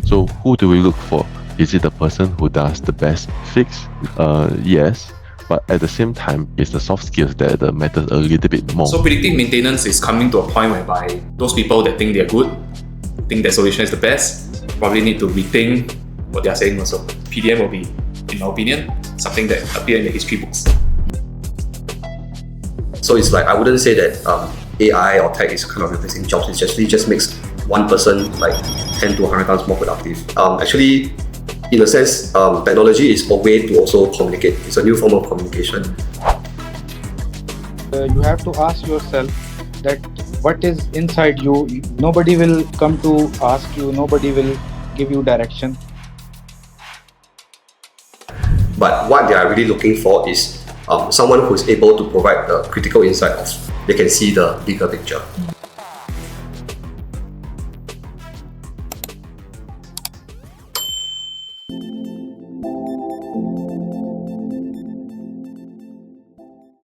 So who do we look for? Is it the person who does the best fix? Yes, but at the same time, it's the soft skills that matters a little bit more. So predictive maintenance is coming to a point whereby those people that think they're good, think their solution is the best, probably need to rethink what they're saying also. PDM will be, in my opinion, something that appear in the history books. So it's like, I wouldn't say that AI or tech is kind of replacing jobs. It just makes one person like 10 to 100 times more productive. Actually, in a sense, technology is a way to also communicate. It's a new form of communication. You have to ask yourself that what is inside you. Nobody will come to ask you, nobody will give you direction. But what they are really looking for is someone who is able to provide the critical insight of, they can see the bigger picture.